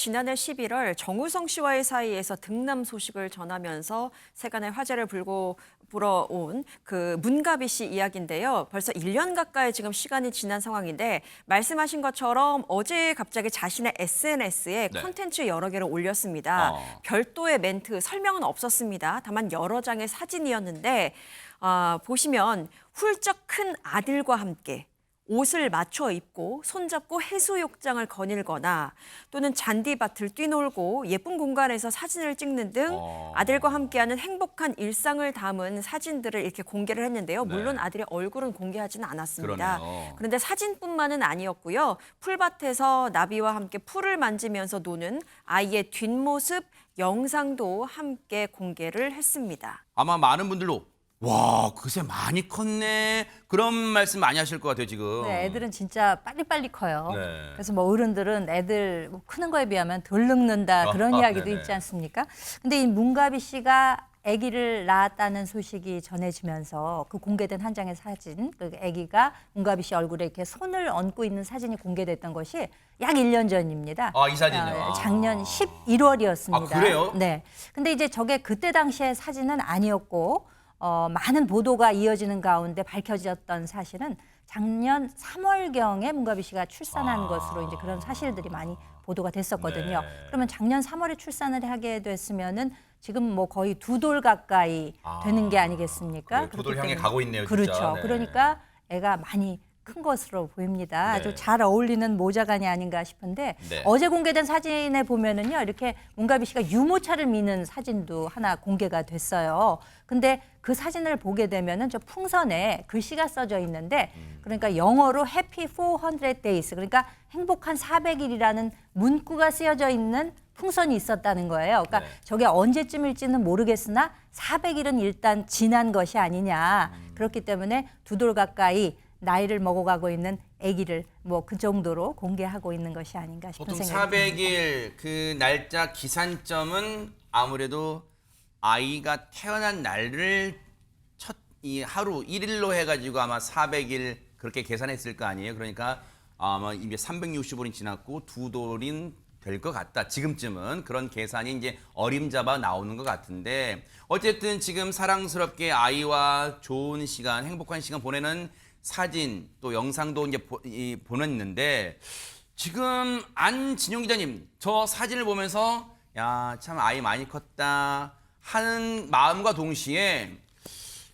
지난해 11월 정우성 씨와의 사이에서 등남 소식을 전하면서 세간의 화제를 불어온 그 문가비 씨 이야기인데요. 벌써 1년 가까이 지금 시간이 지난 상황인데 말씀하신 것처럼 어제 갑자기 자신의 SNS에 콘텐츠 여러 개를 올렸습니다. 별도의 멘트, 설명은 없었습니다. 다만 여러 장의 사진이었는데 보시면 훌쩍 큰 아들과 함께 옷을 맞춰 입고 손잡고 해수욕장을 거닐거나 또는 잔디밭을 뛰놀고 예쁜 공간에서 사진을 찍는 등 아들과 함께하는 행복한 일상을 담은 사진들을 이렇게 공개를 했는데요. 물론 아들의 얼굴은 공개하지는 않았습니다. 그런데 사진뿐만은 아니었고요. 풀밭에서 나비와 함께 풀을 만지면서 노는 아이의 뒷모습, 영상도 함께 공개를 했습니다. 아마 많은 분들도 와, 그새 많이 컸네. 그런 말씀 많이 하실 것 같아요, 지금. 네, 애들은 진짜 빨리빨리 커요. 네. 그래서 뭐 어른들은 애들 뭐 크는 거에 비하면 덜 늙는다 그런 이야기도 네네. 있지 않습니까? 근데 이 문가비 씨가 아기를 낳았다는 소식이 전해지면서 그 공개된 한 장의 사진, 그 아기가 문가비 씨 얼굴에 이렇게 손을 얹고 있는 사진이 공개됐던 것이 약 1년 전입니다. 이 사진이요? 작년 11월이었습니다. 그래요? 네. 근데 이제 저게 그때 당시의 사진은 아니었고 많은 보도가 이어지는 가운데 밝혀졌던 사실은 작년 3월경에 문가비 씨가 출산한 것으로 이제 그런 사실들이 많이 보도가 됐었거든요. 네. 그러면 작년 3월에 출산을 하게 됐으면은 지금 뭐 거의 2돌 가까이 되는 게 아니겠습니까? 그래, 2돌 향해 때문에. 가고 있네요, 진짜. 그렇죠. 네. 그러니까 애가 많이 큰 것으로 보입니다. 네. 아주 잘 어울리는 모자간이 아닌가 싶은데 네. 어제 공개된 사진에 보면은요 이렇게 문가비 씨가 유모차를 미는 사진도 하나 공개가 됐어요. 근데 그 사진을 보게 되면은 저 풍선에 글씨가 써져 있는데 그러니까 영어로 Happy 400 Days 그러니까 행복한 400일이라는 문구가 쓰여져 있는 풍선이 있었다는 거예요. 그러니까 저게 언제쯤일지는 모르겠으나 400일은 일단 지난 것이 아니냐. 그렇기 때문에 2돌 가까이 나이를 먹어가고 있는 아기를 뭐 그 정도로 공개하고 있는 것이 아닌가 싶은 보통 생각이 듭니다. 400일 그 날짜 기산점은 아무래도 아이가 태어난 날을 첫 이 하루 1일로 해가지고 아마 400일 그렇게 계산했을 거 아니에요. 그러니까 아마 이제 365일이 지났고 2돌인 될 것 같다. 지금쯤은 그런 계산이 이제 어림잡아 나오는 것 같은데 어쨌든 지금 사랑스럽게 아이와 좋은 시간, 행복한 시간 보내는 사진 또 영상도 이제 보냈는데 지금 안진용 기자님 저 사진을 보면서 야, 참 아이 많이 컸다 하는 마음과 동시에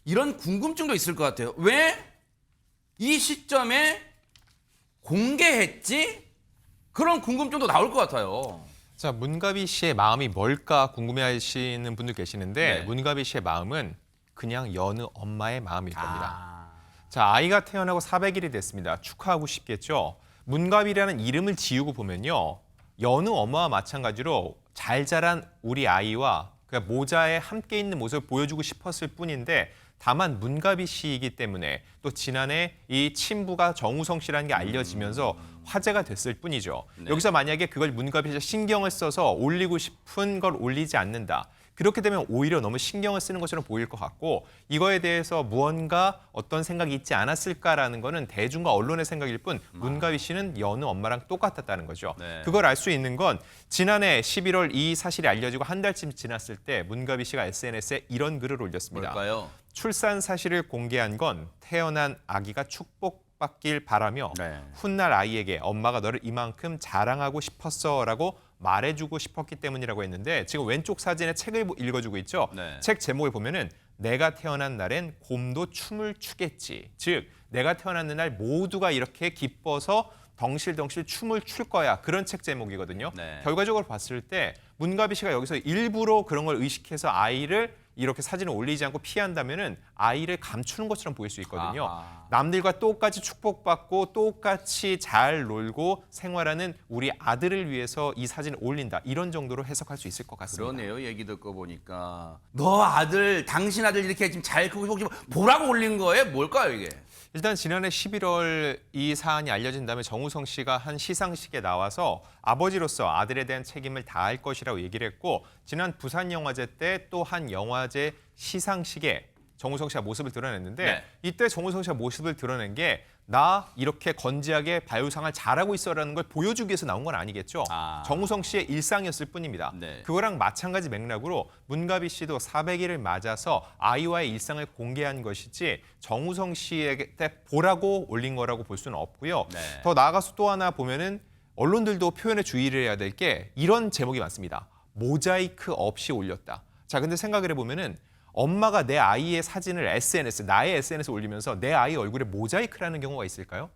이런 궁금증도 있을 것 같아요. 왜 이 시점에 공개했지? 그런 궁금증도 나올 것 같아요. 자, 문가비 씨의 마음이 뭘까 궁금해하시는 분들 계시는데 문가비 씨의 마음은 그냥 여느 엄마의 마음일 겁니다. 자, 아이가 태어나고 400일이 됐습니다. 축하하고 싶겠죠. 문가비라는 이름을 지우고 보면요. 여느 엄마와 마찬가지로 잘 자란 우리 아이와 그 모자에 함께 있는 모습을 보여주고 싶었을 뿐인데 다만 문가비 씨이기 때문에 또 지난해 이 친부가 정우성 씨라는 게 알려지면서 화제가 됐을 뿐이죠. 여기서 만약에 그걸 문가비 씨가 신경을 써서 올리고 싶은 걸 올리지 않는다. 그렇게 되면 오히려 너무 신경을 쓰는 것처럼 보일 것 같고 이거에 대해서 무언가 어떤 생각이 있지 않았을까라는 거는 대중과 언론의 생각일 뿐 문가비 씨는 여느 엄마랑 똑같았다는 거죠. 그걸 알 수 있는 건 지난해 11월 이 사실이 알려지고 한 달쯤 지났을 때 문가비 씨가 SNS에 이런 글을 올렸습니다. 뭘까요? 출산 사실을 공개한 건 태어난 아기가 축복받길 바라며 훗날 아이에게 엄마가 너를 이만큼 자랑하고 싶었어라고 말해주고 싶었기 때문이라고 했는데 지금 왼쪽 사진에 책을 읽어주고 있죠. 책 제목을 보면은 내가 태어난 날엔 곰도 춤을 추겠지. 즉 내가 태어났는 날 모두가 이렇게 기뻐서 덩실덩실 춤을 출 거야. 그런 책 제목이거든요. 결과적으로 봤을 때 문가비 씨가 여기서 일부러 그런 걸 의식해서 아이를 이렇게 사진을 올리지 않고 피한다면은 아이를 감추는 것처럼 보일 수 있거든요. 남들과 똑같이 축복받고 똑같이 잘 놀고 생활하는 우리 아들을 위해서 이 사진을 올린다. 이런 정도로 해석할 수 있을 것 같습니다. 그러네요. 얘기 듣고 보니까 너 아들, 당신 아들 이렇게 지금 잘 크고 혹시 보라고 올린 거예요? 뭘까요 이게? 일단 지난해 11월 이 사안이 알려진 다음에 정우성 씨가 한 시상식에 나와서 아버지로서 아들에 대한 책임을 다할 것이라고 얘기를 했고 지난 부산영화제 때 또 한 영화제 시상식에 정우성 씨가 모습을 드러냈는데 이때 정우성 씨가 모습을 드러낸 게 나 이렇게 건지하게 바이오상을 잘하고 있어라는 걸 보여주기 위해서 나온 건 아니겠죠. 정우성 씨의 일상이었을 뿐입니다. 네. 그거랑 마찬가지 맥락으로 문가비 씨도 400일을 맞아서 아이와의 일상을 공개한 것이지 정우성 씨에게 보라고 올린 거라고 볼 수는 없고요. 네. 더 나아가서 또 하나 보면은 언론들도 표현에 주의를 해야 될 게 이런 제목이 많습니다. 모자이크 없이 올렸다. 자, 근데 생각을 해보면은 엄마가 내 아이의 사진을 SNS, 나의 SNS에 올리면서 내 아이 얼굴에 모자이크라는 경우가 있을까요?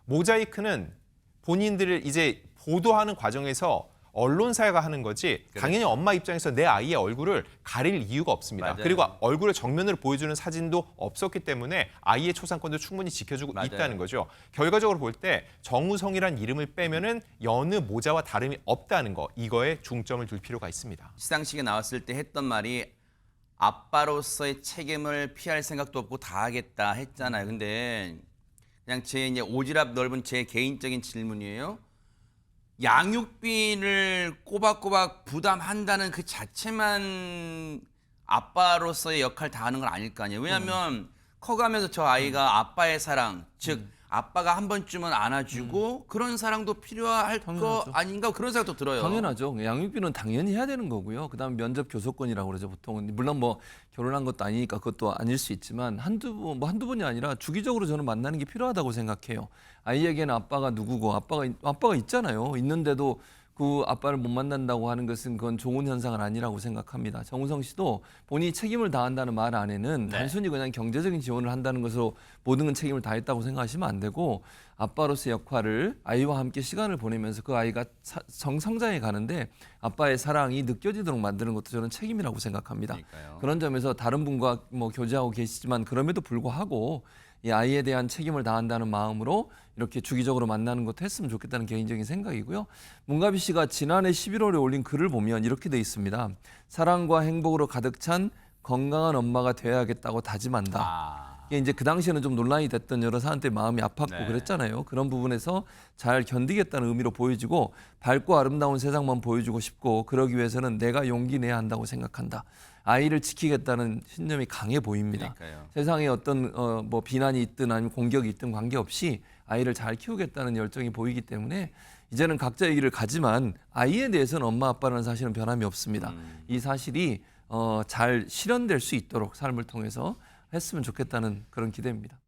모자이크는 본인들을 이제 보도하는 과정에서 언론사가 하는 거지 당연히 엄마 입장에서 내 아이의 얼굴을 가릴 이유가 없습니다. 맞아요. 그리고 얼굴을 정면으로 보여주는 사진도 없었기 때문에 아이의 초상권도 충분히 지켜주고 맞아요. 있다는 거죠. 결과적으로 볼 때 정우성이란 이름을 빼면은 여느 모자와 다름이 없다는 거, 이거에 중점을 둘 필요가 있습니다. 시상식에 나왔을 때 했던 말이 아빠로서의 책임을 피할 생각도 없고 다 하겠다 했잖아요. 근데 그냥 제 이제 오지랖 넓은 제 개인적인 질문이에요. 양육비를 꼬박꼬박 부담한다는 그 자체만 아빠로서의 역할 다 하는 건 아닐 거 아니에요. 왜냐하면 커가면서 저 아이가 아빠의 사랑, 즉 아빠가 한 번쯤은 안아주고 그런 사랑도 필요할 거 당연하죠. 아닌가 그런 생각도 들어요. 당연하죠. 양육비는 당연히 해야 되는 거고요. 그다음에 면접 교섭권이라고 그러죠. 보통은 물론 뭐 결혼한 것도 아니니까 그것도 아닐 수 있지만 한두 번이 아니라 주기적으로 저는 만나는 게 필요하다고 생각해요. 아이에게는 아빠가 누구고 아빠가 있잖아요. 있는데도 그 아빠를 못 만난다고 하는 것은 그건 좋은 현상은 아니라고 생각합니다. 정우성 씨도 본인이 책임을 다한다는 말 안에는 네. 단순히 그냥 경제적인 지원을 한다는 것으로 모든 책임을 다했다고 생각하시면 안 되고 아빠로서의 역할을 아이와 함께 시간을 보내면서 그 아이가 성장해 가는데 아빠의 사랑이 느껴지도록 만드는 것도 저는 책임이라고 생각합니다. 그러니까요. 그런 점에서 다른 분과 뭐 교제하고 계시지만 그럼에도 불구하고 이 아이에 대한 책임을 다한다는 마음으로 이렇게 주기적으로 만나는 것도 했으면 좋겠다는 개인적인 생각이고요. 문가비 씨가 지난해 11월에 올린 글을 보면 이렇게 돼 있습니다. 사랑과 행복으로 가득 찬 건강한 엄마가 되어야겠다고 다짐한다. 이게 이제 그 당시에는 좀 논란이 됐던 여러 사람들 마음이 아팠고 네. 그랬잖아요. 그런 부분에서 잘 견디겠다는 의미로 보여지고 밝고 아름다운 세상만 보여주고 싶고 그러기 위해서는 내가 용기 내야 한다고 생각한다. 아이를 지키겠다는 신념이 강해 보입니다. 그러니까요. 세상에 어떤 뭐 비난이 있든 아니면 공격이 있든 관계없이 아이를 잘 키우겠다는 열정이 보이기 때문에 이제는 각자 얘기를 가지만 아이에 대해서는 엄마 아빠라는 사실은 변함이 없습니다. 이 사실이 잘 실현될 수 있도록 삶을 통해서 했으면 좋겠다는 그런 기대입니다.